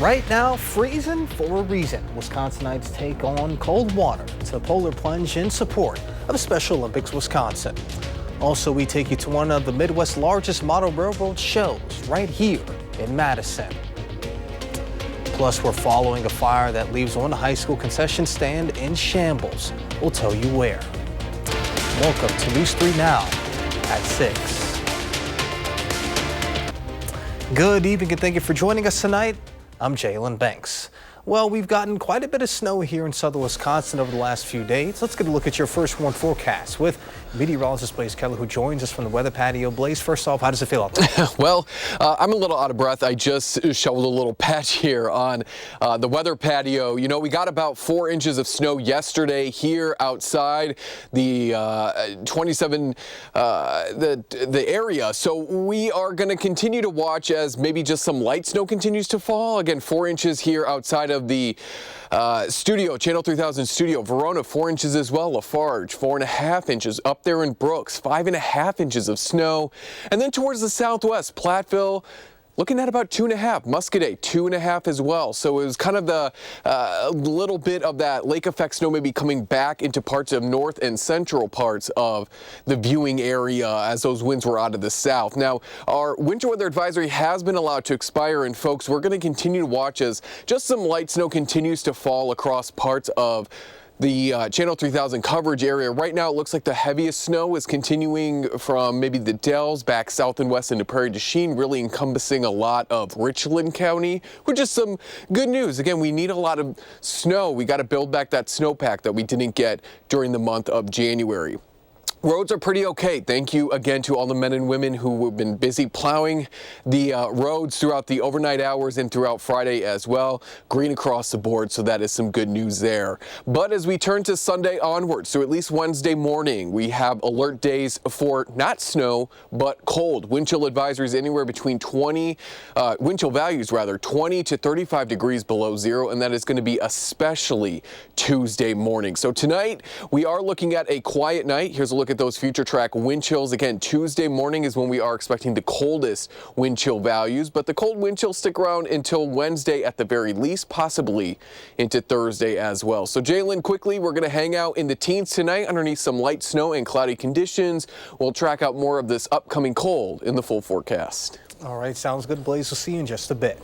Right now, freezing for a reason. Wisconsinites take on cold water to polar plunge in support of Special Olympics Wisconsin. Also, we take you to one of the Midwest's largest model railroad shows right here in Madison. Plus, we're following a fire that leaves one high school concession stand in shambles. We'll tell you where. Welcome to News 3 Now at 6. Good evening and thank you for joining us tonight. I'm Jalen Banks. Well, we've gotten quite a bit of snow here in southern Wisconsin over the last few days. Let's get a look at your first warn forecast with meteorologist Blaze Keller, who joins us from the weather patio. Blaze, first off, how does it feel out there? Well, I'm a little out of breath. I just shoveled a little patch here on the weather patio. You know, we got about 4 inches of snow yesterday here outside the the area. So we are going to continue to watch as maybe just some light snow continues to fall. Again, 4 inches here outside of the studio, Channel 3000 studio. Verona, 4 inches as well. Lafarge, 4.5 inches. Up there in Brooks, 5.5 inches of snow. And then towards the southwest, Platteville, looking at about 2.5. Muscoda, 2.5 as well. So it was kind of the little bit of that lake effect snow maybe coming back into parts of north and central parts of the viewing area as those winds were out of the south. Now, our winter weather advisory has been allowed to expire, and folks, we're going to continue to watch as just some light snow continues to fall across parts of the Channel 3000 coverage area. Right now, it looks like the heaviest snow is continuing from maybe the Dells back south and west into Prairie du Chien, really encompassing a lot of Richland County, which is some good news. Again, we need a lot of snow. We got to build back that snowpack that we didn't get during the month of January. Roads are pretty okay. Thank you again to all the men and women who have been busy plowing the roads throughout the overnight hours and throughout Friday as well. Green across the board, so that is some good news there. But as we turn to Sunday onwards, so at least Wednesday morning, we have alert days for not snow, but cold. Wind chill advisories anywhere between 20 to 35 degrees below zero, and that is going to be especially Tuesday morning. So tonight, we are looking at a quiet night. Here's a look at those future track wind chills. Again, Tuesday morning is when we are expecting the coldest wind chill values, but the cold wind chills stick around until Wednesday at the very least, possibly into Thursday as well. So Jalen, quickly, we're going to hang out in the teens tonight underneath some light snow and cloudy conditions. We'll track out more of this upcoming cold in the full forecast. All right, sounds good, Blaze. We'll see you in just a bit.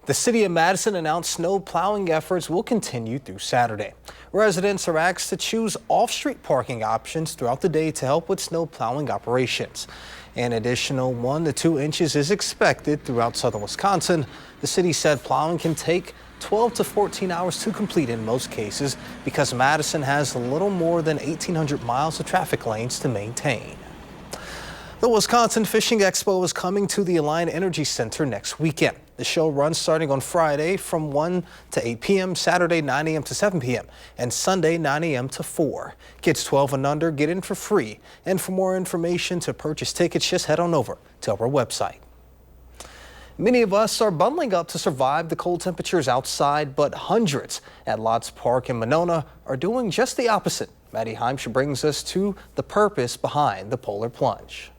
The city of Madison announced snow plowing efforts will continue through Saturday. Residents are asked to choose off-street parking options throughout the day to help with snow plowing operations. An additional 1 to 2 inches is expected throughout southern Wisconsin. The city said plowing can take 12 to 14 hours to complete in most cases because Madison has a little more than 1,800 miles of traffic lanes to maintain. The Wisconsin Fishing Expo is coming to the Alliant Energy Center next weekend. The show runs starting on Friday from 1 to 8 p.m., Saturday 9 a.m. to 7 p.m., and Sunday 9 a.m. to 4. Kids 12 and under get in for free. And for more information to purchase tickets, just head on over to our website. Many of us are bundling up to survive the cold temperatures outside, but hundreds at Lots Park in Monona are doing just the opposite. Maddie Heimsch brings us to the purpose behind the polar plunge.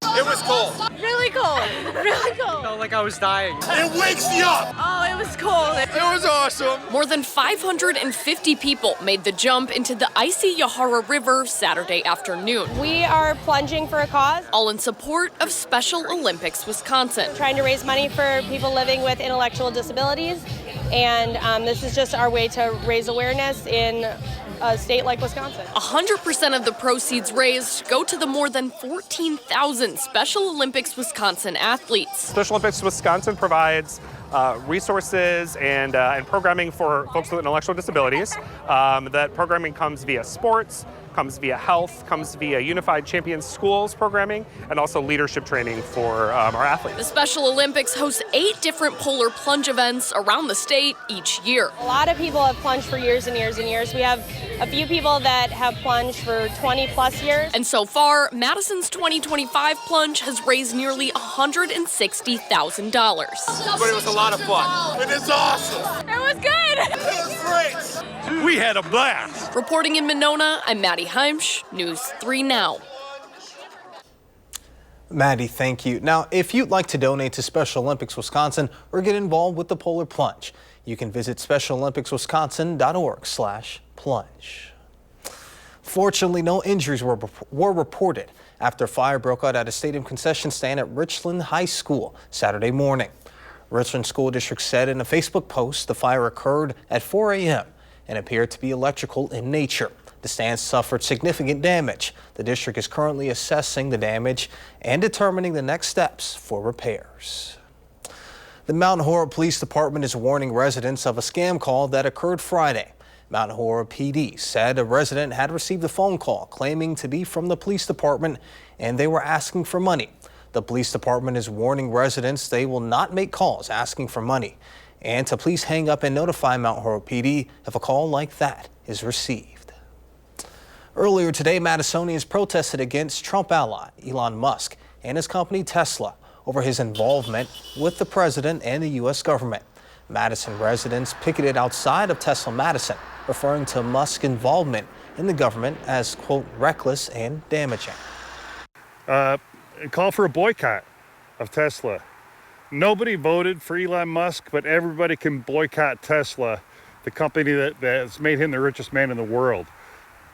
It was cold. Really cold. Really cold. Felt like I was dying. It wakes you up. Oh, it was cold. It was awesome. More than 550 people made the jump into the icy Yahara River Saturday afternoon. We are plunging for a cause. All in support of Special Olympics Wisconsin. Trying to raise money for people living with intellectual disabilities. And this is just our way to raise awareness in a state like Wisconsin. 100% of the proceeds raised go to the more than 14,000 Special Olympics Wisconsin athletes. Special Olympics Wisconsin provides resources and programming for folks with intellectual disabilities. That programming comes via sports, comes via health, comes via Unified Champions Schools programming, and also leadership training for our athletes. The Special Olympics hosts 8 different polar plunge events around the state each year. A lot of people have plunged for years and years and years. We have a few people that have plunged for 20 plus years. And so far, Madison's 2025 plunge has raised nearly $160,000. But it was a lot of fun. It is awesome. It was good. It was great. We had a blast. Reporting in Monona, I'm Maddie Heimsch, News 3 Now. Maddie, thank you. Now, if you'd like to donate to Special Olympics Wisconsin or get involved with the Polar Plunge, you can visit specialolympicswisconsin.org/plunge. Fortunately, no injuries were reported after a fire broke out at a stadium concession stand at Richland High School Saturday morning. Richland School District said in a Facebook post the fire occurred at 4 a.m. and appeared to be electrical in nature. The stand suffered significant damage. The district is currently assessing the damage and determining the next steps for repairs. The Mount Horeb Police Department is warning residents of a scam call that occurred Friday. Mount Horeb PD said a resident had received a phone call claiming to be from the police department and they were asking for money. The police department is warning residents they will not make calls asking for money and to please hang up and notify Mount Horeb PD if a call like that is received. Earlier today, Madisonians protested against Trump ally Elon Musk and his company Tesla over his involvement with the president and the U.S. government. Madison residents picketed outside of Tesla Madison, referring to Musk's involvement in the government as, quote, reckless and damaging. Call for a boycott of Tesla. Nobody voted for Elon Musk, but everybody can boycott Tesla, the company that's made him the richest man in the world.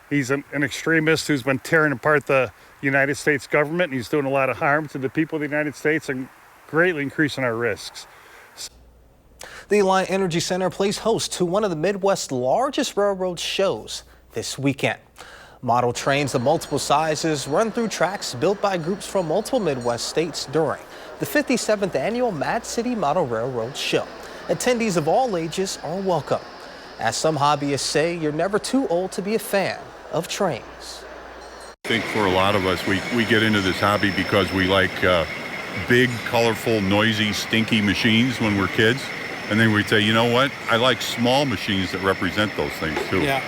He's an extremist who's been tearing apart the United States government. And he's doing a lot of harm to the people of the United States and greatly increasing our risks. The Alliant Energy Center plays host to one of the Midwest's largest railroad shows this weekend. Model trains of multiple sizes run through tracks built by groups from multiple Midwest states during the 57th annual Mad City Model Railroad Show. Attendees of all ages are welcome. As some hobbyists say, you're never too old to be a fan of trains. I think for a lot of us, we get into this hobby because we like big, colorful, noisy, stinky machines when we're kids. And then we'd say, you know what? I like small machines that represent those things too. Yeah.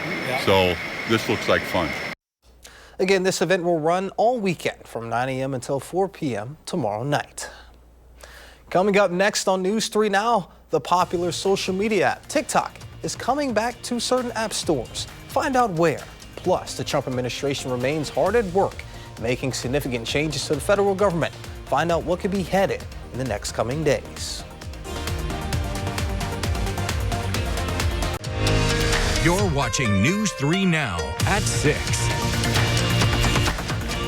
So this looks like fun. Again, this event will run all weekend from 9 a.m. until 4 p.m. tomorrow night. Coming up next on News 3 Now, the popular social media app TikTok is coming back to certain app stores. Find out where. Plus, the Trump administration remains hard at work, making significant changes to the federal government. Find out what could be headed in the next coming days. You're watching News 3 Now at 6.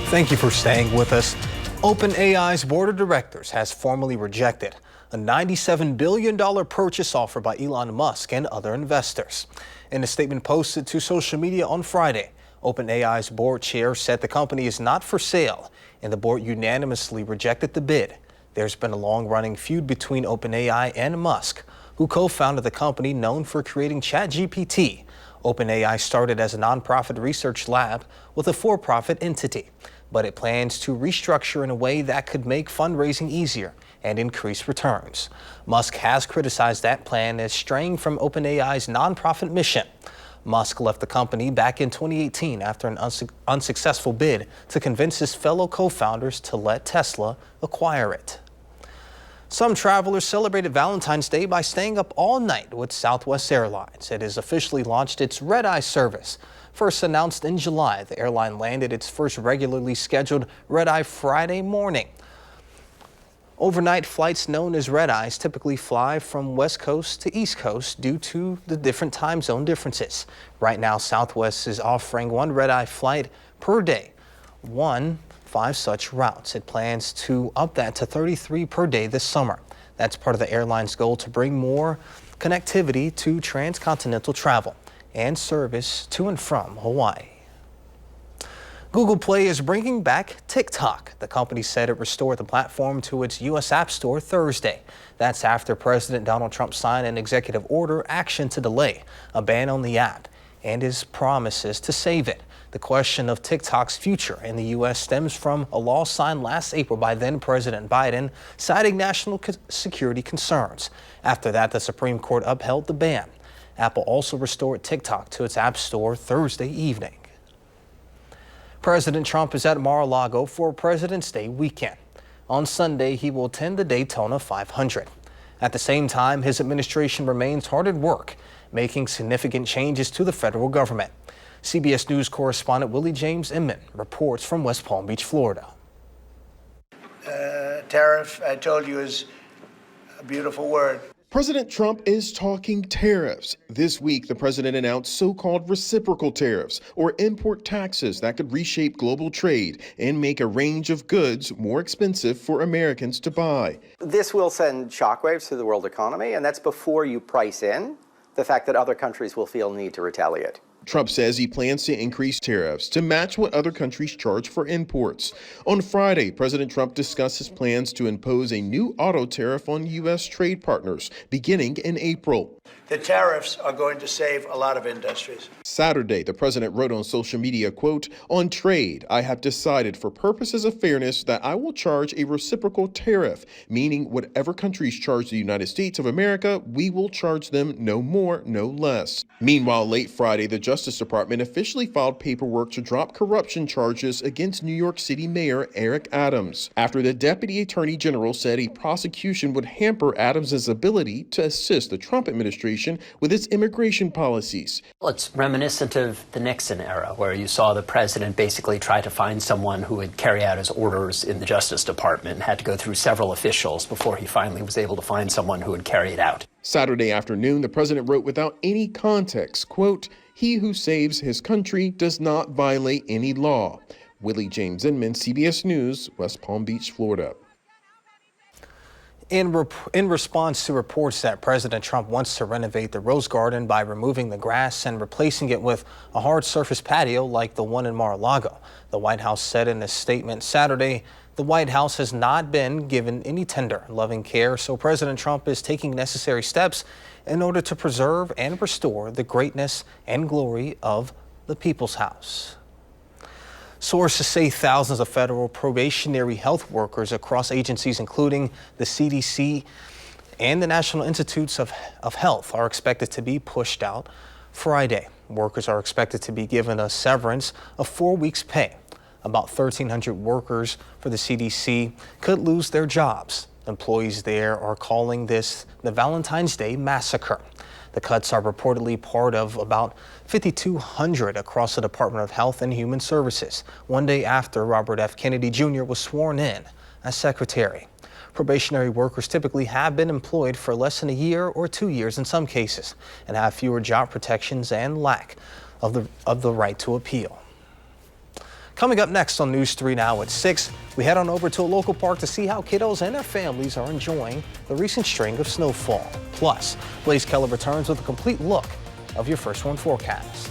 Thank you for staying with us. OpenAI's board of directors has formally rejected a $97 billion purchase offer by Elon Musk and other investors. In a statement posted to social media on Friday, OpenAI's board chair said the company is not for sale, and the board unanimously rejected the bid. There's been a long-running feud between OpenAI and Musk, who co-founded the company known for creating ChatGPT. OpenAI started as a nonprofit research lab with a for-profit entity, but it plans to restructure in a way that could make fundraising easier and increase returns. Musk has criticized that plan as straying from OpenAI's nonprofit mission. Musk left the company back in 2018 after an unsuccessful bid to convince his fellow co-founders to let Tesla acquire it. Some travelers celebrated Valentine's Day by staying up all night with Southwest Airlines. It has officially launched its red-eye service. First announced in July, the airline landed its first regularly scheduled red-eye Friday morning. Overnight flights known as red-eyes typically fly from West Coast to East Coast due to the different time zone differences. Right now, Southwest is offering one red-eye flight per day, 5 such routes. It plans to up that to 33 per day this summer. That's part of the airline's goal to bring more connectivity to transcontinental travel and service to and from Hawaii. Google Play is bringing back TikTok. The company said it restored the platform to its U.S. App Store Thursday. That's after President Donald Trump signed an executive order action to delay a ban on the app and his promises to save it. The question of TikTok's future in the U.S. stems from a law signed last April by then-President Biden, citing national security concerns. After that, the Supreme Court upheld the ban. Apple also restored TikTok to its App Store Thursday evening. President Trump is at Mar-a-Lago for President's Day weekend. On Sunday, he will attend the Daytona 500. At the same time, his administration remains hard at work, making significant changes to the federal government. CBS News correspondent Willie James Inman reports from West Palm Beach, Florida. Tariff, I told you, is a beautiful word. President Trump is talking tariffs. This week, the president announced so-called reciprocal tariffs, or import taxes that could reshape global trade and make a range of goods more expensive for Americans to buy. This will send shockwaves through the world economy, and that's before you price in the fact that other countries will feel need to retaliate. Trump says he plans to increase tariffs to match what other countries charge for imports. On Friday, President Trump discussed his plans to impose a new auto tariff on U.S. trade partners beginning in April. The tariffs are going to save a lot of industries. Saturday, the president wrote on social media, quote, "On trade, I have decided for purposes of fairness that I will charge a reciprocal tariff, meaning whatever countries charge the United States of America, we will charge them no more, no less." Meanwhile, late Friday, the Justice Department officially filed paperwork to drop corruption charges against New York City Mayor Eric Adams, after the Deputy Attorney General said a prosecution would hamper Adams' ability to assist the Trump administration with its immigration policies. Well, it's reminiscent of the Nixon era, where you saw the president basically try to find someone who would carry out his orders in the Justice Department and had to go through several officials before he finally was able to find someone who would carry it out. Saturday afternoon, the president wrote without any context, quote, "He who saves his country does not violate any law." Willie James Inman, CBS News, West Palm Beach, Florida. In response to reports that President Trump wants to renovate the Rose Garden by removing the grass and replacing it with a hard surface patio like the one in Mar-a-Lago, the White House said in a statement Saturday, the White House has not been given any tender, loving care, so President Trump is taking necessary steps in order to preserve and restore the greatness and glory of the People's House. Sources say thousands of federal probationary health workers across agencies, including the CDC and the National Institutes of Health, are expected to be pushed out Friday. Workers are expected to be given a severance of 4 weeks' pay. About 1,300 workers for the CDC could lose their jobs. Employees there are calling this the Valentine's Day Massacre. The cuts are reportedly part of about 5,200 across the Department of Health and Human Services, one day after Robert F. Kennedy Jr. was sworn in as secretary. Probationary workers typically have been employed for less than a year or 2 years in some cases and have fewer job protections and lack of the right to appeal. Coming up next on News 3 Now at 6, we head on over to a local park to see how kiddos and their families are enjoying the recent string of snowfall. Plus, Blaze Keller returns with a complete look of your First One forecast.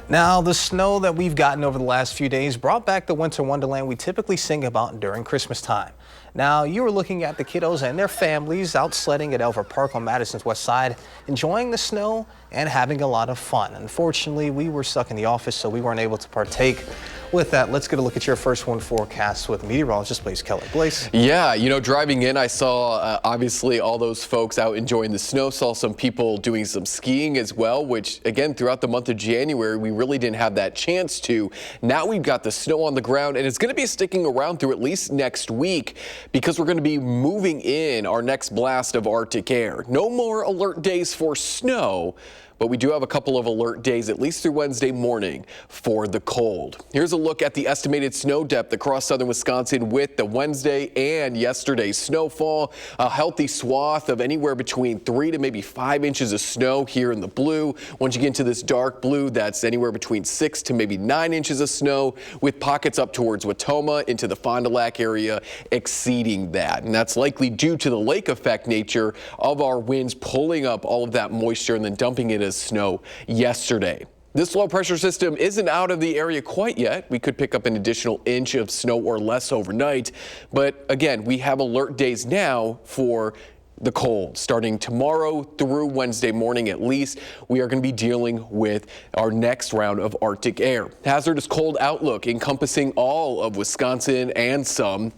Now, the snow that we've gotten over the last few days brought back the winter wonderland we typically sing about during Christmas time. Now, you are looking at the kiddos and their families out sledding at Elver Park on Madison's west side, enjoying the snow and having a lot of fun. Unfortunately, we were stuck in the office, so we weren't able to partake. With that, let's get a look at your First One forecast with meteorologist Blaze Keller. Blaze. Yeah, you know, driving in, I saw obviously all those folks out enjoying the snow, saw some people doing some skiing as well, which again, throughout the month of January, we really didn't have that chance to. Now we've got the snow on the ground, and it's going to be sticking around through at least next week because we're going to be moving in our next blast of Arctic air. No more alert days for snow, but we do have a couple of alert days, at least through Wednesday morning, for the cold. Here's a look at the estimated snow depth across southern Wisconsin with the Wednesday and yesterday's snowfall. A healthy swath of anywhere between 3 to maybe 5 inches of snow here in the blue. Once you get into this dark blue, that's anywhere between 6 to maybe 9 inches of snow, with pockets up towards Watoma into the Fond du Lac area exceeding that. And that's likely due to the lake effect nature of our winds pulling up all of that moisture and then dumping it as snow yesterday. This low pressure system isn't out of the area quite yet. We could pick up an additional inch of snow or less overnight. But again, we have alert days now for the cold. Starting tomorrow through Wednesday morning at least, we are going to be dealing with our next round of Arctic air. Hazardous cold outlook encompassing all of Wisconsin and some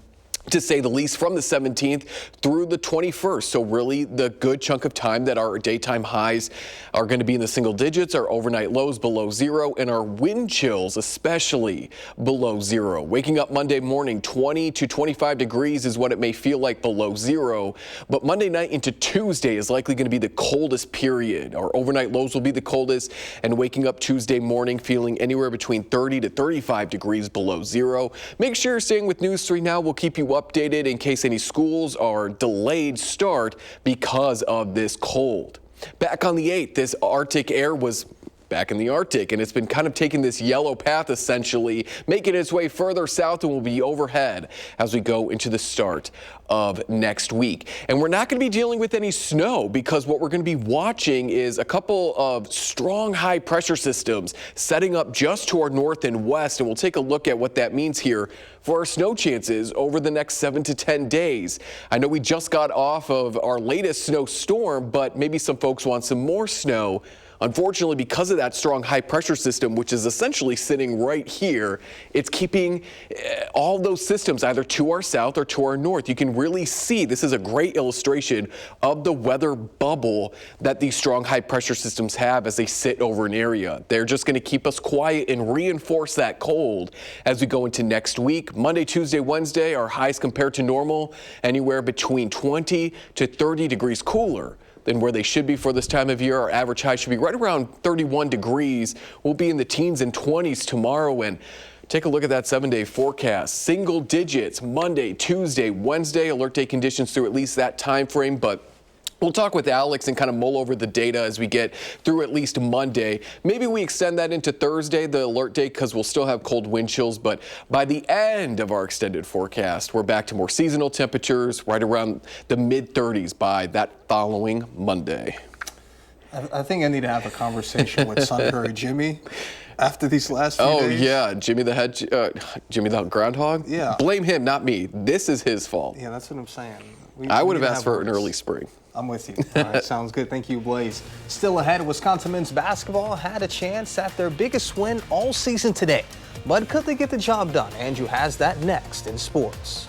to say the least, from the 17th through the 21st. So really the good chunk of time that our daytime highs are going to be in the single digits, our overnight lows below zero, and our wind chills especially below zero. Waking up Monday morning, 20 to 25 degrees is what it may feel like below zero. But Monday night into Tuesday is likely going to be the coldest period. Our overnight lows will be the coldest, and waking up Tuesday morning feeling anywhere between 30 to 35 degrees below zero. Make sure you're staying with News 3 Now. We'll keep you updated in case any schools are delayed start because of this cold. Back on the 8th, this Arctic air was back in the Arctic, and it's been kind of taking this yellow path, essentially, making its way further south, and will be overhead as we go into the start of next week. And we're not going to be dealing with any snow, because what we're going to be watching is a couple of strong high pressure systems setting up just to our north and west, and we'll take a look at what that means here for our snow chances over the next 7 to 10 days. I know we just got off of our latest snow storm, but maybe some folks want some more snow. Unfortunately, because of that strong high pressure system, which is essentially sitting right here, it's keeping all those systems either to our south or to our north. You can really see this is a great illustration of the weather bubble that these strong high pressure systems have as they sit over an area. They're just going to keep us quiet and reinforce that cold as we go into next week. Monday, Tuesday, Wednesday, our highs compared to normal, anywhere between 20 to 30 degrees cooler than where they should be for this time of year. Our average high should be right around 31 degrees. We'll be in the teens and 20s tomorrow. And take a look at that 7-day forecast. Single digits Monday, Tuesday, Wednesday, alert day conditions through at least that time frame. But we'll talk with Alex and kind of mull over the data as we get through at least Monday. Maybe we extend that into Thursday, the alert day, because we'll still have cold wind chills. But by the end of our extended forecast, we're back to more seasonal temperatures right around the mid-30s by that following Monday. I think I need to have a conversation with Sunbury Jimmy after these last few days. Oh, yeah. Jimmy the groundhog? Yeah. Blame him, not me. This is his fault. Yeah, that's what I'm saying. I would have asked for an early spring. I'm with you. All right, sounds good. Thank you, Blaze. Still ahead, Wisconsin men's basketball had a chance at their biggest win all season today. But could they get the job done? Andrew has that next in sports.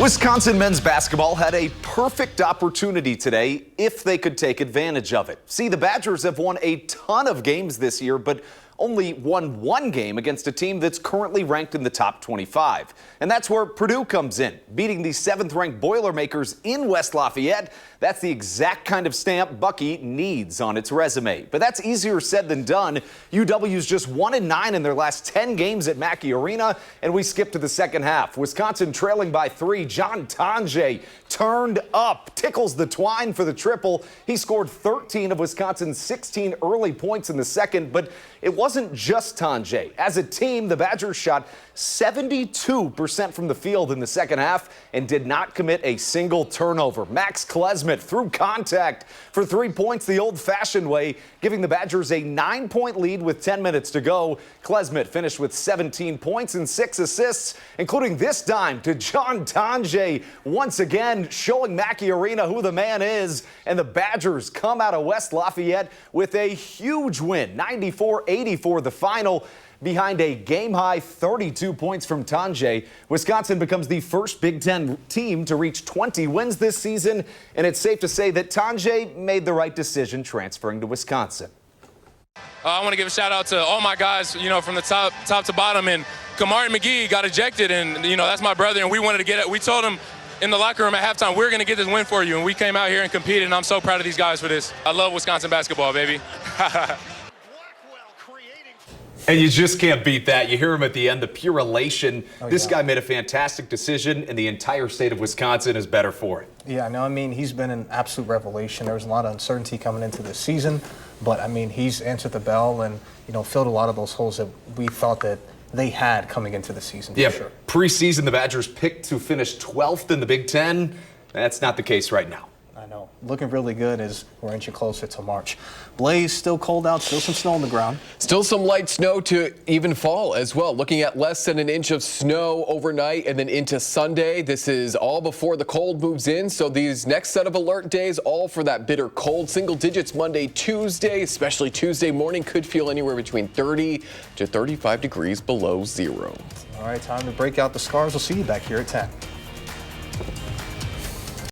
Wisconsin men's basketball had a perfect opportunity today if they could take advantage of it. See, the Badgers have won a ton of games this year, but only won one game against a team that's currently ranked in the top 25. And that's where Purdue comes in, beating the 7th-ranked Boilermakers in West Lafayette. That's the exact kind of stamp Bucky needs on its resume. But that's easier said than done. UW's just 1-9 in their last 10 games at Mackey Arena, and we skip to the second half. Wisconsin trailing by 3. John Tonje turned up, tickles the twine for the triple. He scored 13 of Wisconsin's 16 early points in the second, but it wasn't just Tonje. As a team, the Badgers shot 72% from the field in the second half and did not commit a single turnover. Max Klesmit through contact for 3 points the old-fashioned way, giving the Badgers a 9-point lead with 10 minutes to go. Klesmit finished with 17 points and 6 assists, including this dime to John Tonje, once again showing Mackey Arena who the man is. And the Badgers come out of West Lafayette with a huge win, 94-84 the final, behind a game-high 32 points from Tonje. Wisconsin becomes the first Big Ten team to reach 20 wins this season, and it's safe to say that Tonje made the right decision transferring to Wisconsin. I want to give a shout out to all my guys, from the top to bottom. And Kamari McGee got ejected, and that's my brother, and we wanted to get it. We told him in the locker room at halftime, we're going to get this win for you, and we came out here and competed, and I'm so proud of these guys for this. I love Wisconsin basketball, baby. And you just can't beat that. You hear him at the end, the pure elation. This guy made a fantastic decision, and the entire state of Wisconsin is better for it. Yeah, no, he's been an absolute revelation. There was a lot of uncertainty coming into the season, but, he's answered the bell and, filled a lot of those holes that we thought that they had coming into the season. Yeah, for sure. Preseason, the Badgers picked to finish 12th in the Big Ten. That's not the case right now. I know. know, looking really good as we're inching closer to March. Blaze, still cold out, still some snow on the ground. Still some light snow to even fall as well. Looking at less than an inch of snow overnight and then into Sunday. This is all before the cold moves in. So these next set of alert days, all for that bitter cold. Single digits Monday, Tuesday, especially Tuesday morning, could feel anywhere between 30 to 35 degrees below zero. All right, time to break out the scarves. We'll see you back here at 10.